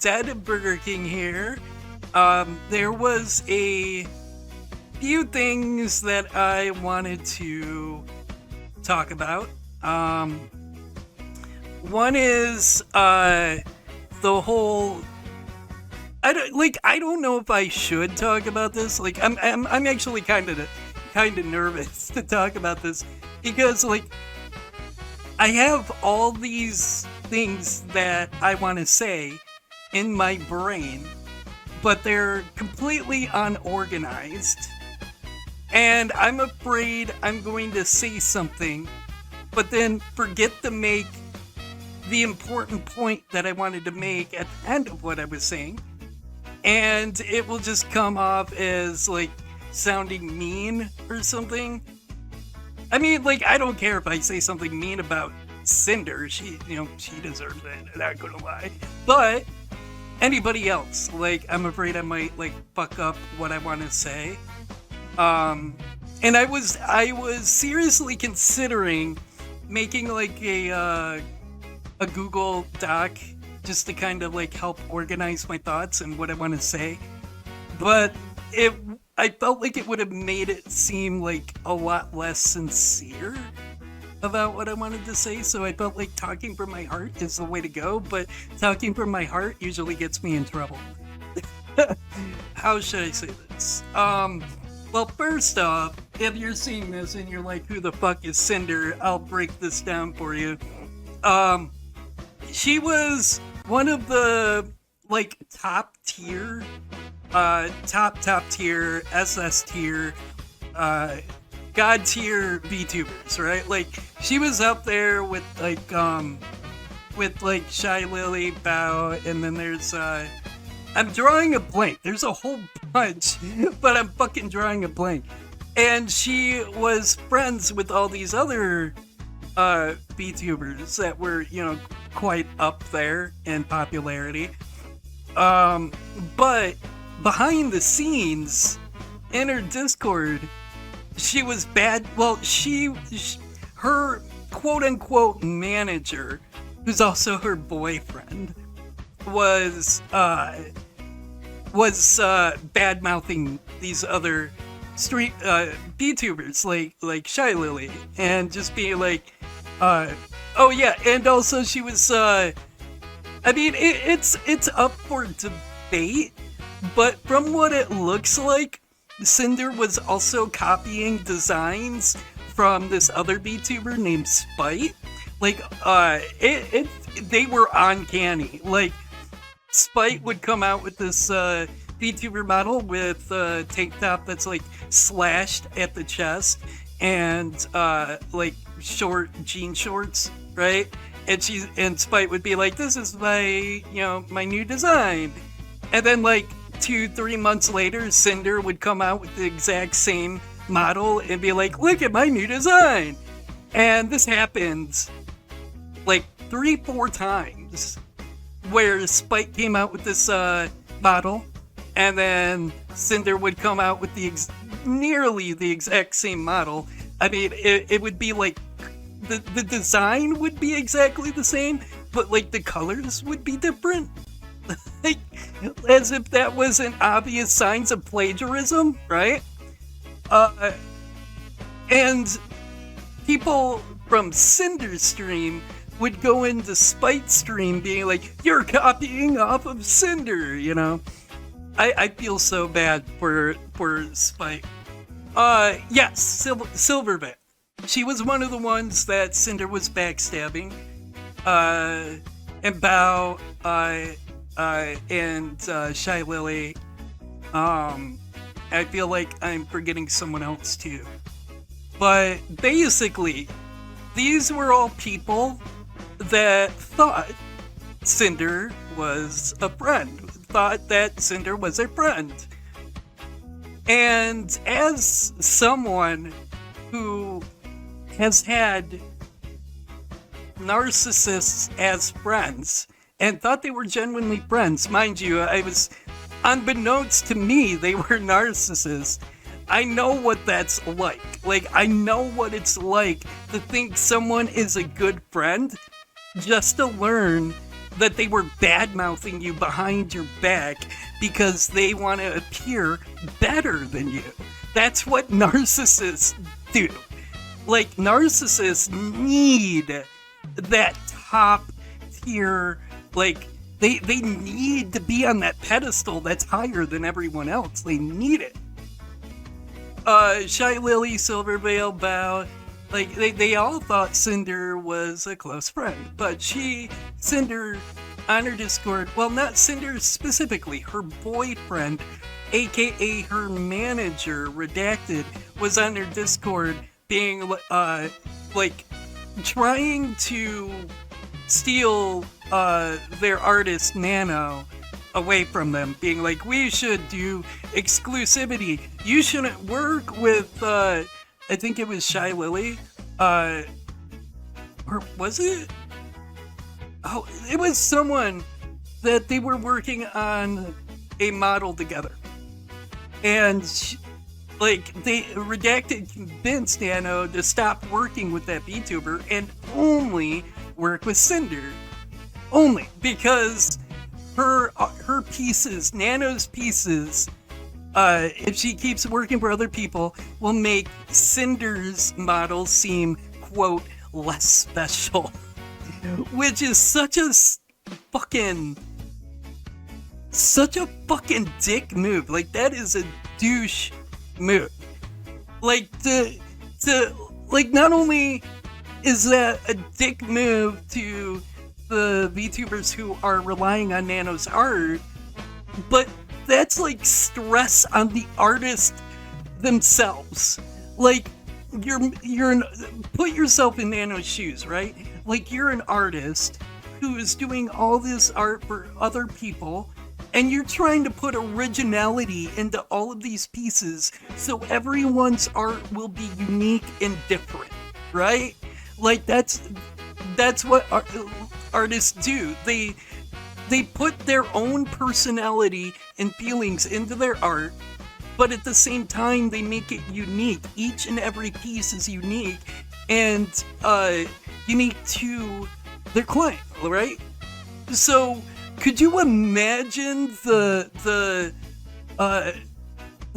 DeadBurgerKing here. There was a few things that I wanted to talk about. One is the whole. I don't know if I should talk about this. Like, I'm actually kind of nervous to talk about this because I have all these things that I want to say in my brain, but they're completely unorganized. And I'm afraid I'm going to say something, but then forget to make the important point that I wanted to make at the end of what I was saying. And it will just come off as sounding mean or something. I mean, I don't care if I say something mean about Sinder. She deserves it, I'm not gonna lie. But anybody else, I'm afraid I might fuck up what I want to say. And I was seriously considering making a Google Doc just to kind of help organize my thoughts and what I want to say. But I felt like it would have made it seem a lot less sincere about what I wanted to say, so I felt like talking from my heart is the way to go, but talking from my heart usually gets me in trouble. How should I say this? Well, first off, if you're seeing this and you're like, who the fuck is Sinder? I'll break this down for you. She was one of the top tier, SS tier, God tier VTubers, right? She was up there with Shy Lily, Bao, and then there's I'm drawing a blank. There's a whole bunch, but I'm fucking drawing a blank. And she was friends with all these other VTubers that were, quite up there in popularity. But behind the scenes, in her Discord, she was bad. Well, her quote unquote manager, who's also her boyfriend, was bad mouthing these other street VTubers like Shy Lily, and just being oh yeah, and also she was I mean it's up for debate, but from what it looks like, Sinder was also copying designs from this other VTuber named Spite. They were uncanny. Spite would come out with this VTuber model with a tank top that's slashed at the chest and short jean shorts, right? And Spite would be like, "This is my my new design," and then 2-3 months later, Sinder would come out with the exact same model and be like, "Look at my new design," and this happened 3-4 times, where Spike came out with this model, and then Sinder would come out with nearly the exact same model. I mean, it would be the design would be exactly the same, but the colors would be different. As if that wasn't obvious signs of plagiarism, right? And people from Cinder's stream would go into Spite's stream being like, "You're copying off of Sinder," I feel so bad for Spite. Yes, Silvervet. She was one of the ones that Sinder was backstabbing. And Bao, and Shy Lily. I feel like I'm forgetting someone else too. But basically, these were all people that thought Sinder was a friend, thought that Sinder was a friend. And as someone who has had narcissists as friends and thought they were genuinely friends. Mind you, I was, unbeknownst to me, they were narcissists. I know what that's like. Like, I know what it's like to think someone is a good friend just to learn that they were bad-mouthing you behind your back because they want to appear better than you. That's what narcissists do. Like, narcissists need that top tier, like, they need to be on that pedestal that's higher than everyone else. They need it. Shy Lily, Silverveil, Bow, like, they all thought Sinder was a close friend, but Sinder, on her Discord, well, not Sinder specifically, her boyfriend, aka her manager, Redacted, was on her Discord being, like, trying to steal, their artist, Nano, away from them, being like, we should do exclusivity. You shouldn't work with, I think it was Shy Lily, or was it? Oh, it was someone that they were working on a model together. And, they Redacted convinced Nano to stop working with that VTuber and only work with Sinder. Only because her pieces, Nano's pieces, if she keeps working for other people, will make Cinder's model seem, quote, less special. Which is such a fucking dick move. Like, that is a douche move. Like, like, not only is that a dick move to the VTubers who are relying on Nano's art, but that's like stress on the artist themselves. Like, put yourself in Nano's shoes, right? Like, you're an artist who is doing all this art for other people, and you're trying to put originality into all of these pieces so everyone's art will be unique and different, right? Like, that's what artists do. They put their own personality and feelings into their art, but at the same time they make it unique. Each and every piece is unique and unique to their client, right? So could you imagine the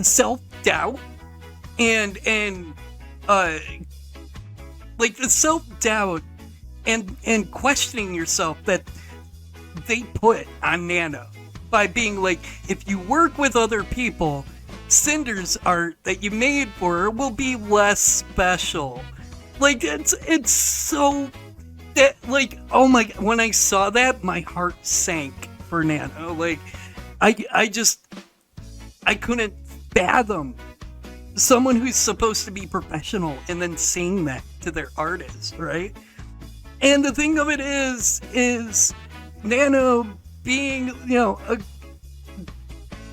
self-doubt and like the self-doubt and questioning yourself that they put on Nano by being like, if you work with other people, Cinder's art that you made for her will be less special. Like, it's so that, like, oh my, when I saw that, my heart sank for Nano. Like, I couldn't fathom someone who's supposed to be professional and then saying that to their artist, right? And the thing of it is Nano being, you know,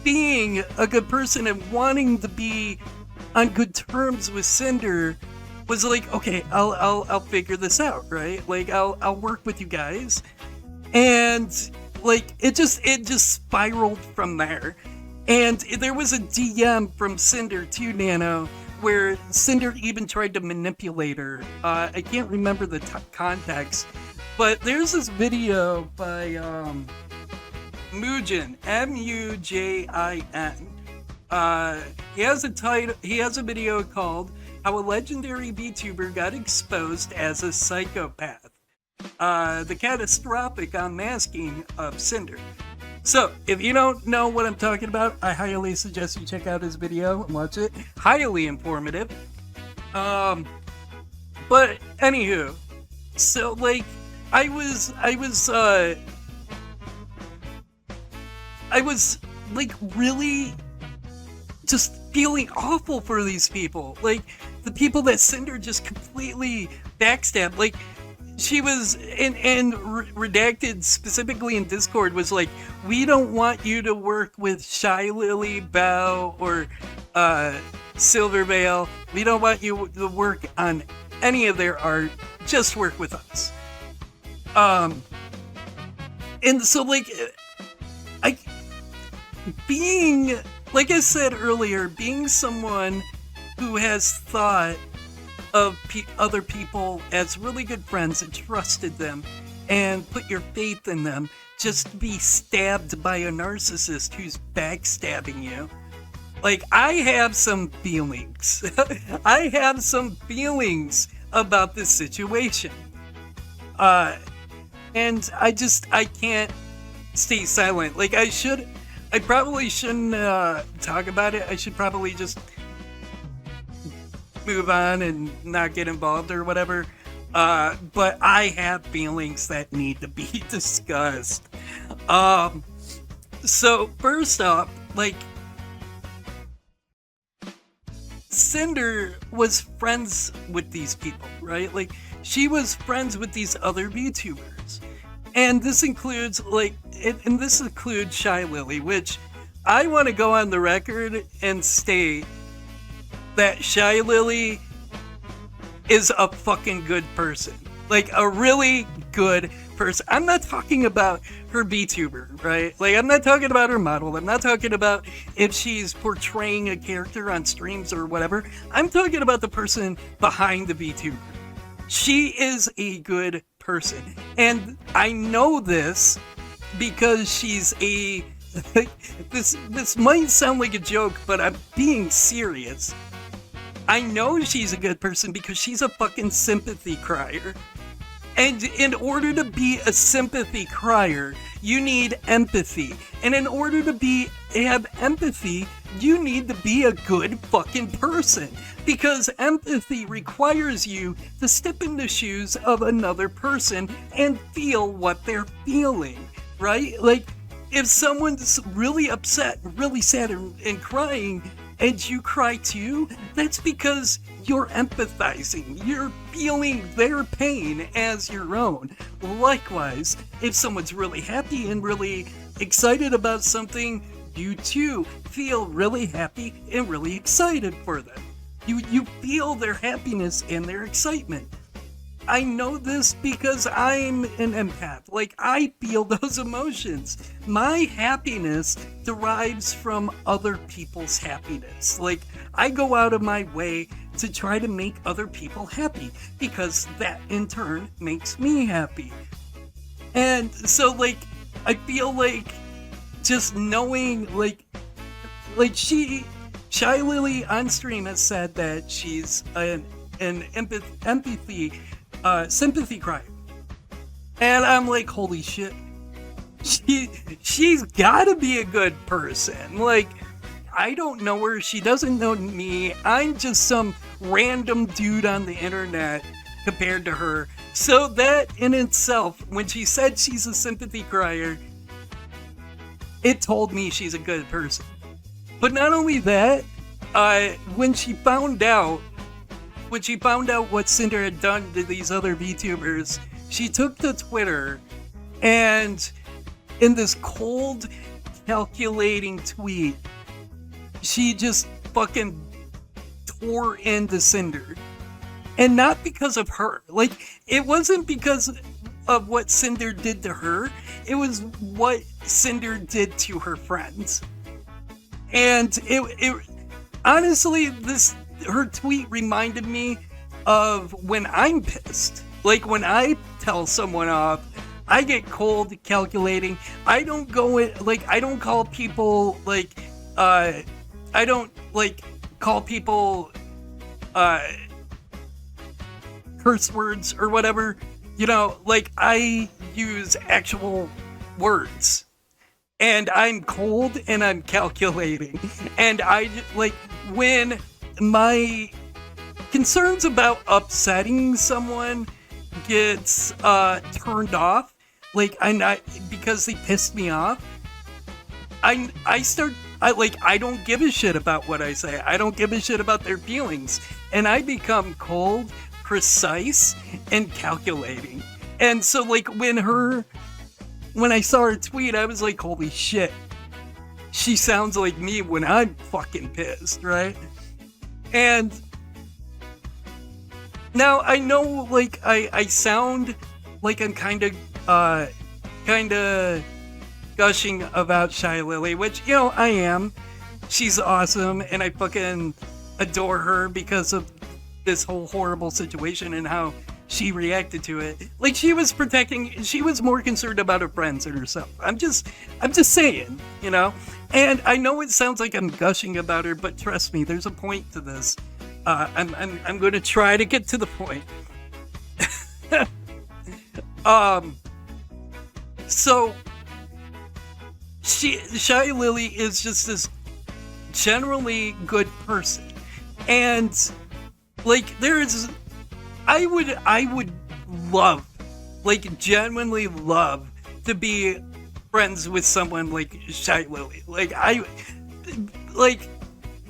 being a good person and wanting to be on good terms with Sinder was like, okay, I'll figure this out, right? Like, I'll work with you guys, and like it just spiraled from there. And there was a DM from Sinder to Nano where Sinder even tried to manipulate her. I can't remember the context, but there's this video by Mujin, M-U-J-I-N. He has a video called How a Legendary VTuber Got Exposed as a Psychopath. The catastrophic unmasking of Sinder. So, if you don't know what I'm talking about, I highly suggest you check out his video and watch it. Highly informative. But anywho, so like, I was like really just feeling awful for these people. Like, the people that Sinder just completely backstabbed. Like, she was, and Redacted specifically in Discord was like, we don't want you to work with Shy Lily, Bow, or Silverveil. We don't want you to work on any of their art. Just work with us. Um, and so like, I being like I said earlier, being someone who has thought of other people as really good friends and trusted them and put your faith in them just to be stabbed by a narcissist who's backstabbing you. Like, I have some feelings. I have some feelings about this situation. And I can't stay silent. Like, I probably shouldn't talk about it. I should probably just move on and not get involved or whatever. But I have feelings that need to be discussed. So first off, like, Sinder was friends with these people, right? Like, she was friends with these other VTubers. And this includes, this includes Shy Lily, which I want to go on the record and state that Shy Lily is a fucking good person. Like, a really good person. I'm not talking about her VTuber, right? Like, I'm not talking about her model. I'm not talking about if she's portraying a character on streams or whatever. I'm talking about the person behind the VTuber. She is a good person. And I know this because she's a... this might sound like a joke, but I'm being serious. I know she's a good person because she's a fucking sympathy crier. And in order to be a sympathy crier, you need empathy. And in order to have empathy, you need to be a good fucking person. Because empathy requires you to step in the shoes of another person and feel what they're feeling, right? Like, if someone's really upset, really sad, and crying, and you cry too, that's because you're empathizing. You're feeling their pain as your own. Likewise, if someone's really happy and really excited about something, you too feel really happy and really excited for them. You feel their happiness and their excitement. I know this because I'm an empath. Like, I feel those emotions. My happiness derives from other people's happiness. Like, I go out of my way to try to make other people happy because that in turn makes me happy. And so, like, I feel like just knowing, like Shy Lily on stream has said that she's an sympathy crier. And I'm like, holy shit. She's gotta be a good person. Like, I don't know her. She doesn't know me. I'm just some random dude on the internet compared to her. So that in itself, when she said she's a sympathy crier, it told me she's a good person. But not only that, when she found out what Sinder had done to these other VTubers, she took to Twitter and in this cold, calculating tweet, she just fucking tore into Sinder. And not because of her. Like, it wasn't because of what Sinder did to her. It was what Sinder did to her friends. And it honestly, her tweet reminded me of when I'm pissed. Like, when I tell someone off, I get cold, calculating. I don't go in, like, I don't call people, like, I don't, like, call people, curse words or whatever. You know, like, I use actual words. And I'm cold and I'm calculating. And I, like, when my concerns about upsetting someone gets turned off, like, because they pissed me off, I don't give a shit about what I say. I don't give a shit about their feelings. And I become cold, precise, and calculating. And so, like, when I saw her tweet, I was like, holy shit. She sounds like me when I'm fucking pissed, right? And now I know, like, I sound like I'm kind of gushing about Shy Lily, which, you know, I am. She's awesome, and I fucking adore her because of this whole horrible situation and how she reacted to it. Like, she was more concerned about her friends than herself. I'm just saying, you know? And I know it sounds like I'm gushing about her, but trust me, there's a point to this. I'm going to try to get to the point. So Shy Lily is just this generally good person, and like I would love, like genuinely love, to be friends with someone like Shy Lily.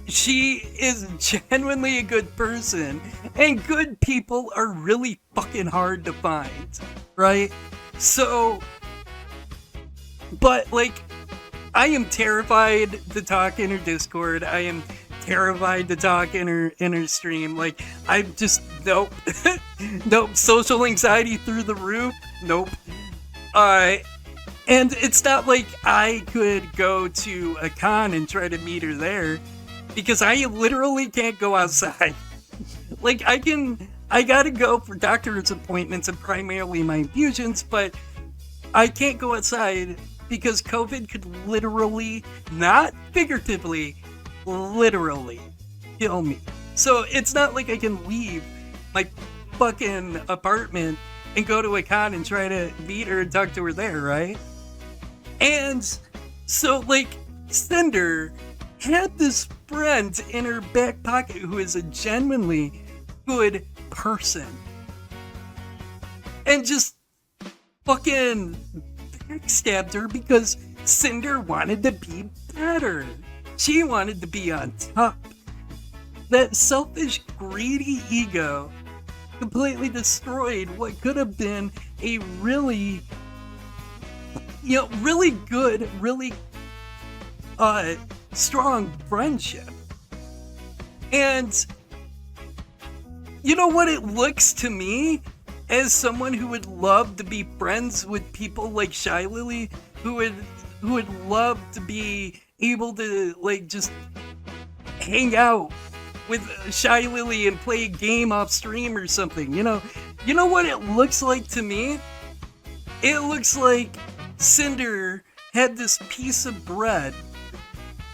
She is genuinely a good person, and good people are really fucking hard to find, right? So, but like, I am terrified to talk in her Discord. I am terrified to talk in her stream. Like, I'm just, nope. Nope. Social anxiety through the roof. Nope. And it's not like I could go to a con and try to meet her there, because I literally can't go outside. Like, I gotta go for doctor's appointments and primarily my infusions, but I can't go outside because COVID could literally, not figuratively, literally kill me. So it's not like I can leave my fucking apartment and go to a con and try to meet her and talk to her there, right? And so, like, Sinder had this friend in her back pocket who is a genuinely good person, and just fucking backstabbed her because Sinder wanted to be better. She wanted to be on top. That selfish, greedy ego completely destroyed what could have been a really, really good, really strong friendship. And you know what it looks to me, as someone who would love to be friends with people like Shy Lily, who would love to be able to, like, just hang out with Shy Lily and play a game off stream or something. You know what it looks like to me? It looks like Sinder had this piece of bread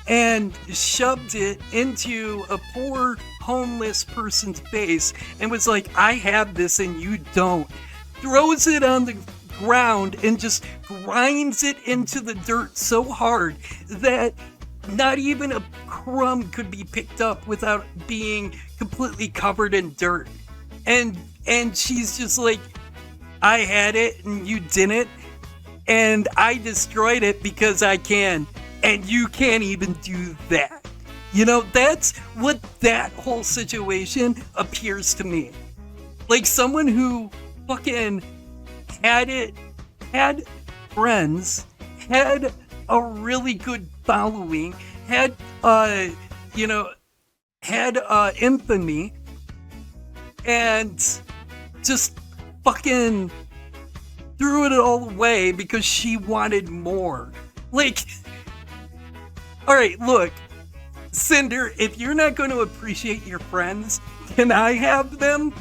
and shoved it into a poor homeless person's face and was like, I have this and you don't. Throws it on the ground and just grinds it into the dirt so hard that not even a crumb could be picked up without being completely covered in dirt. And she's just like, I had it and you didn't, and I destroyed it because I can, and you can't even do that. That's what that whole situation appears to me. Like, someone who fucking had friends, had a really good following, had infamy, and just fucking threw it all away because she wanted more. Like, alright, look, Sinder, if you're not going to appreciate your friends, can I have them?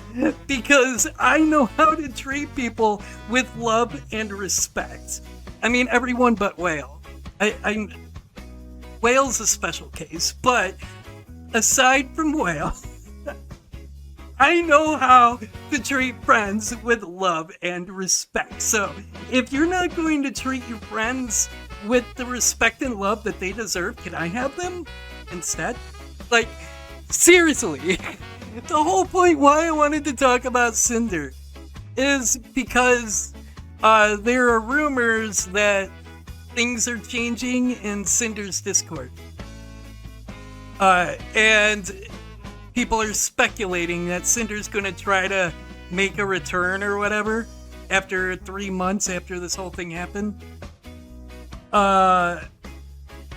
Because I know how to treat people with love and respect. I mean, everyone but Whale. Whale's a special case, but aside from Whale, I know how to treat friends with love and respect. So, if you're not going to treat your friends with the respect and love that they deserve, can I have them instead? Like, seriously, the whole point why I wanted to talk about Sinder is because there are rumors that things are changing in Sinder's Discord. And people are speculating that Sinder's gonna try to make a return or whatever after 3 months after this whole thing happened. At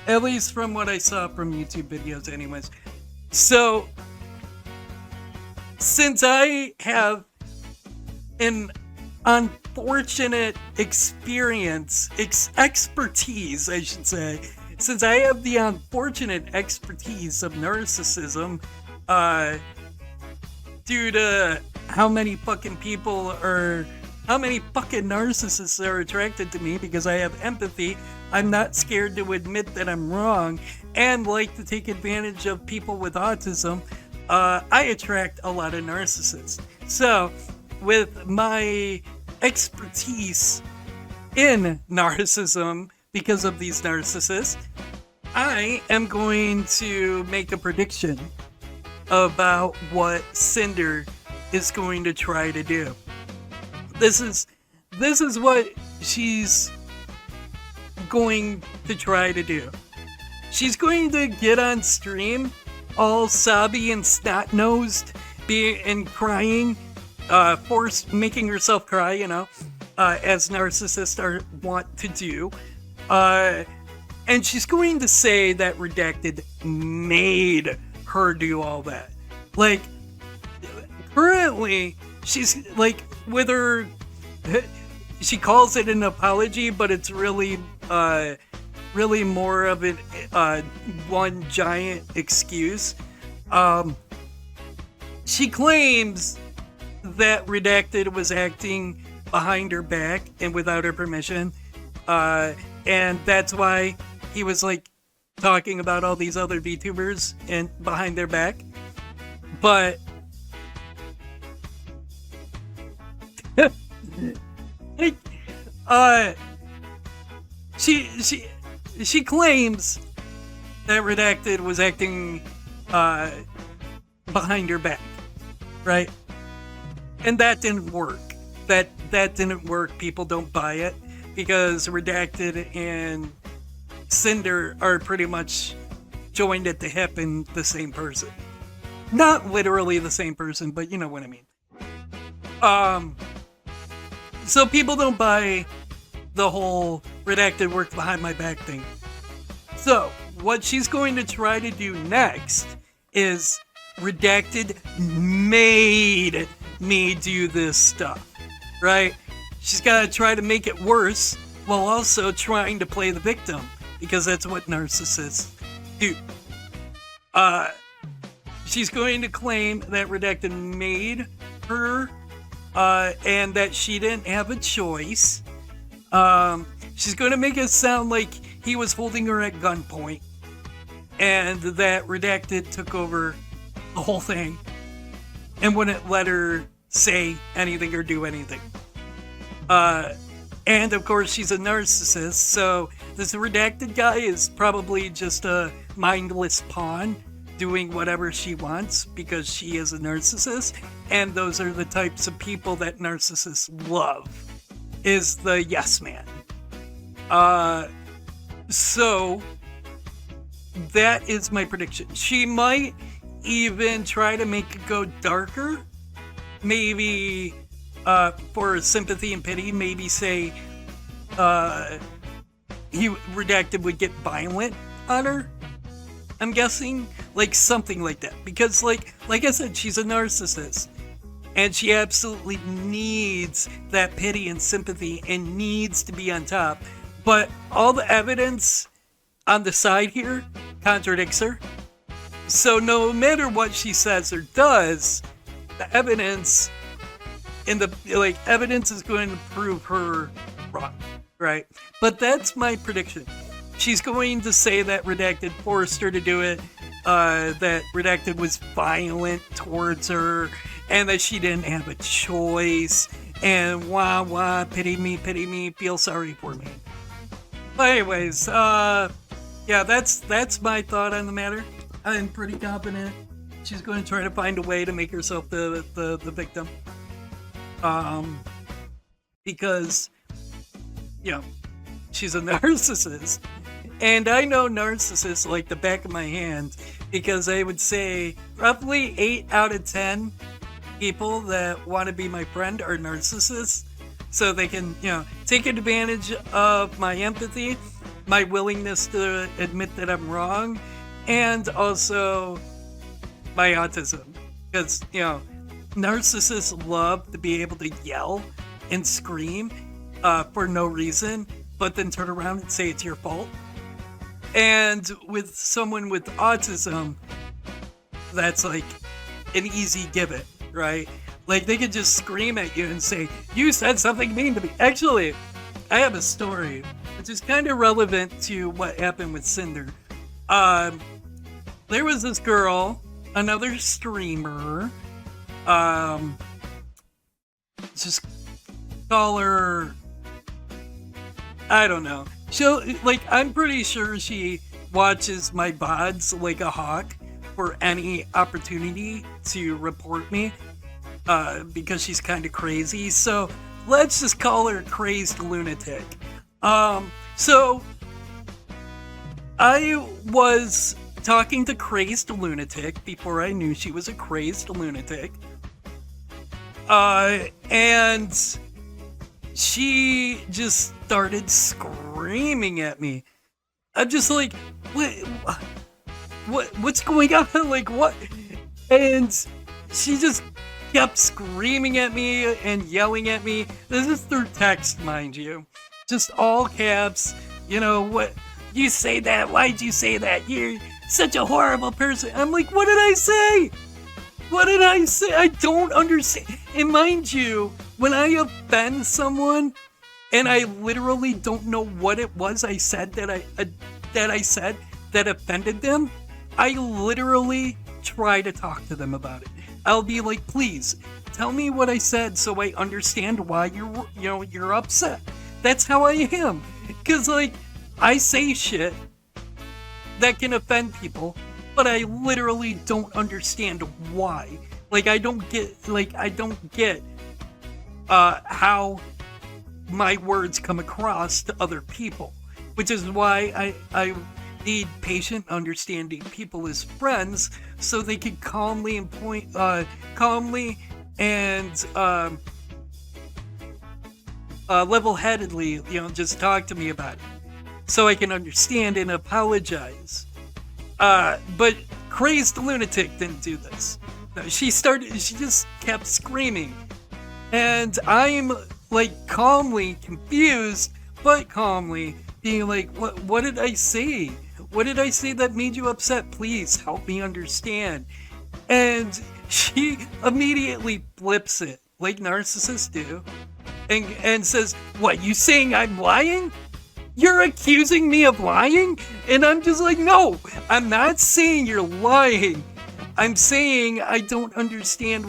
least from what I saw from YouTube videos anyways. So, since I have an unfortunate expertise, I should say, since I have the unfortunate expertise of narcissism, due to how many fucking narcissists are attracted to me because I have empathy, I'm not scared to admit that I'm wrong, and like to take advantage of people with autism, I attract a lot of narcissists. So, with my expertise in narcissism because of these narcissists, I am going to make a prediction about what Sinder is going to try to do. This is what she's going to try to do. She's going to get on stream all sobby and snot-nosed, and crying, making herself cry, as narcissists want to do. And she's going to say that Redacted made her do all that. Like, currently, she's like, with her, she calls it an apology, but it's really more of an one giant excuse. She claims that Redacted was acting behind her back and without her permission, and that's why he was like talking about all these other VTubers and behind their back. But she claims that Redacted was acting behind her back, right? And that didn't work. That didn't work. People don't buy it because Redacted and Sinder are pretty much joined at the hip and the same person. Not literally the same person, but you know what I mean. So people don't buy the whole Redacted worked behind my back thing. So what she's going to try to do next is Redacted made me do this stuff, right? She's got to try to make it worse while also trying to play the victim, because that's what narcissists do. She's going to claim that Redacted made her, and that she didn't have a choice. She's going to make it sound like he was holding her at gunpoint, and that Redacted took over the whole thing and wouldn't let her say anything or do anything. And of course, she's a narcissist, so this Redacted guy is probably just a mindless pawn doing whatever she wants because she is a narcissist, and those are the types of people that narcissists love, is the yes man. So that is my prediction. She might even try to make it go darker. Maybe for sympathy and pity, maybe say Redacted would get violent on her. I'm guessing, like something like that, because like I said, she's a narcissist, and she absolutely needs that pity and sympathy and needs to be on top. But all the evidence on the side here contradicts her. So no matter what she says or does, the evidence evidence is going to prove her wrong, right? But that's my prediction. She's going to say that Redacted forced her to do it, that Redacted was violent towards her, and that she didn't have a choice, and wah, pity me, feel sorry for me. But anyways, yeah, that's my thought on the matter. I'm pretty confident she's going to try to find a way to make herself the victim. Because, you know, she's a narcissist. And I know narcissists like the back of my hand, because I would say roughly 8 out of 10 people that want to be my friend are narcissists. So they can, you know, take advantage of my empathy, my willingness to admit that I'm wrong, and also my autism. Because, you know, narcissists love to be able to yell and scream for no reason, but then turn around and say it's your fault. And with someone with autism, that's like an easy give it, right? Like they could just scream at you and say, you said something mean to me. Actually, I have a story which is kind of relevant to what happened with Sinder. There was this girl, another streamer, just call her, I don't know. She'll, like, I'm pretty sure she watches my VODs like a hawk for any opportunity to report me, because she's kind of crazy. So let's just call her crazed lunatic. So I was talking to crazed lunatic before I knew she was a crazed lunatic. And she just started screaming at me. I'm just like, what's going on? Like, what? And she just kept screaming at me and yelling at me. This is through text, mind you. Just all caps. You know, what? You say that? Why'd you say that? You're such a horrible person. I'm like, what did I say? What did I say? I don't understand. And mind you, when I offend someone and I literally don't know what it was I said that offended them, I literally try to talk to them about it. I'll be like, please tell me what I said so I understand why you're upset. That's how I am. Cause like I say shit that can offend people, but I literally don't understand why. Like I don't get how my words come across to other people, which is why I need patient, understanding people as friends, so they can calmly and level-headedly, just talk to me about it, so I can understand and apologize. But crazed lunatic didn't do this. No, she just kept screaming. And I'm like calmly confused, but calmly being like, what did I say? What did I say that made you upset? Please help me understand. And she immediately flips it, like narcissists do, and says, what, you saying I'm lying? You're accusing me of lying? And I'm just like, no, I'm not saying you're lying. I'm saying I don't understand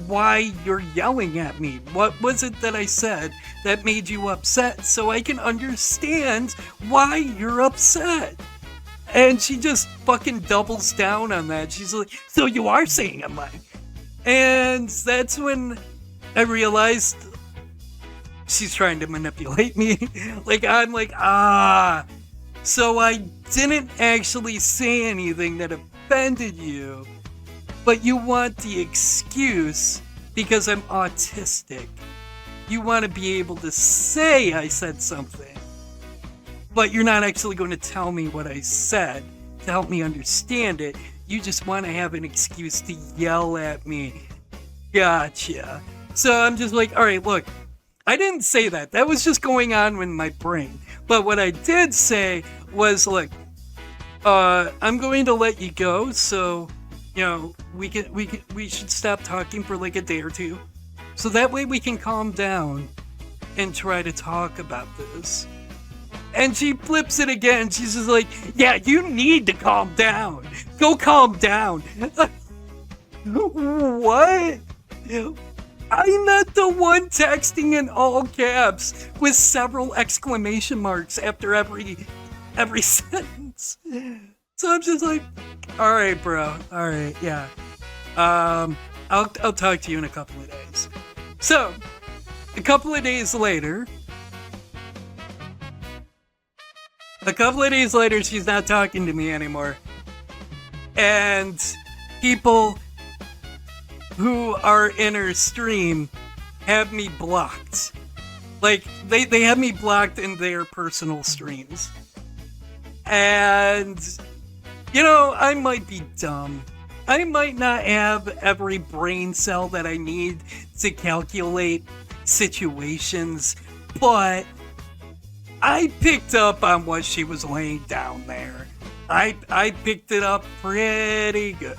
why you're yelling at me. What was it that I said that made you upset, so I can understand why you're upset? And she just fucking doubles down on that. She's like, so you are saying I'm lying. And that's when I realized she's trying to manipulate me. Like, I'm like, so I didn't actually say anything that offended you, but you want the excuse because I'm autistic. You want to be able to say I said something, but you're not actually going to tell me what I said to help me understand it. You just want to have an excuse to yell at me. Gotcha. So I'm just like, all right, look, I didn't say that. That was just going on in my brain. But what I did say was, look, I'm going to let you go, so, we should stop talking for like a day or two. So that way we can calm down and try to talk about this. And she flips it again. She's just like, yeah, you need to calm down. Go calm down. What? I'm not the one texting in all caps with several exclamation marks after every sentence. So I'm just like, all right, bro. All right, yeah. I'll talk to you in a couple of days. So, a couple of days later, she's not talking to me anymore. And people who are in her stream have me blocked. Like, they have me blocked in their personal streams. And, I might be dumb. I might not have every brain cell that I need to calculate situations, but I picked up on what she was laying down there. I picked it up pretty good.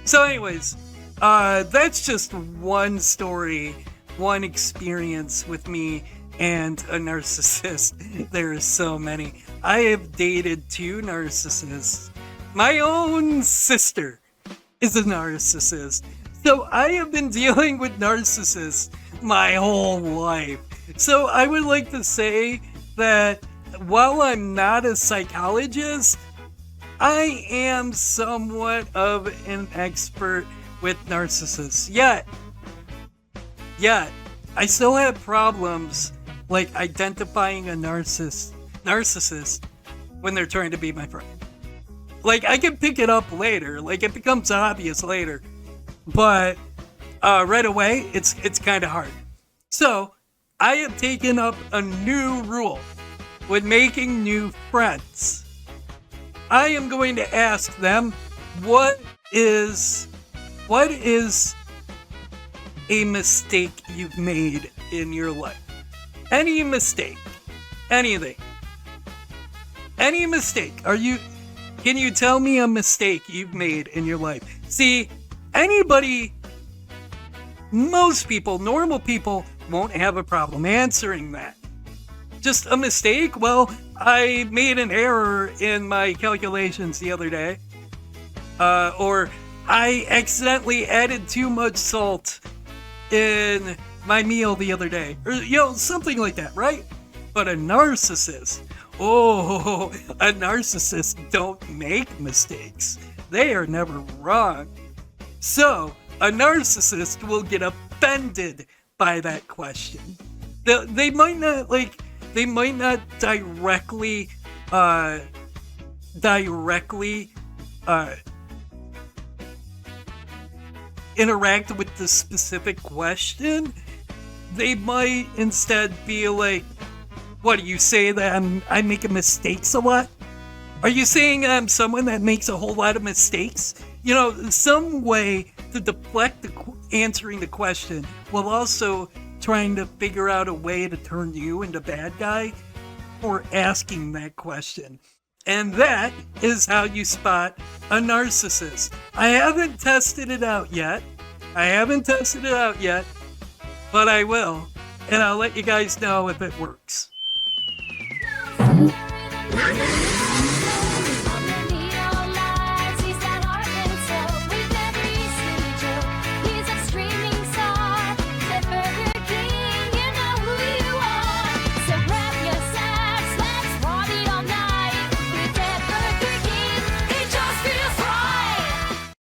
So anyways, that's just one story, one experience with me and a narcissist. There are so many. I have dated 2 narcissists. My own sister is a narcissist. So I have been dealing with narcissists my whole life. So I would like to say that while I'm not a psychologist, I am somewhat of an expert with narcissists. Yet, I still have problems like identifying a narcissist when they're trying to be my friend. Like, I can pick it up later, like it becomes obvious later, but right away it's kind of hard. So I have taken up a new rule with making new friends. I am going to ask them, what is a mistake you've made in your life? Any mistake, anything, any mistake. Can you tell me a mistake you've made in your life? See, most people, normal people, won't have a problem answering that. Just a mistake? Well, I made an error in my calculations the other day. Or I accidentally added too much salt in my meal the other day. Or, something like that, right? But a narcissist, a narcissist don't make mistakes. They are never wrong. So, a narcissist will get offended by that question. They might not directly interact with the specific question. They might instead be like, what do you say that I make mistakes a lot? Are you saying I'm someone that makes a whole lot of mistakes? Some way to deflect answering the question while also trying to figure out a way to turn you into bad guy for asking that question. And that is how you spot a narcissist. I haven't tested it out yet, but I will, and I'll let you guys know if it works.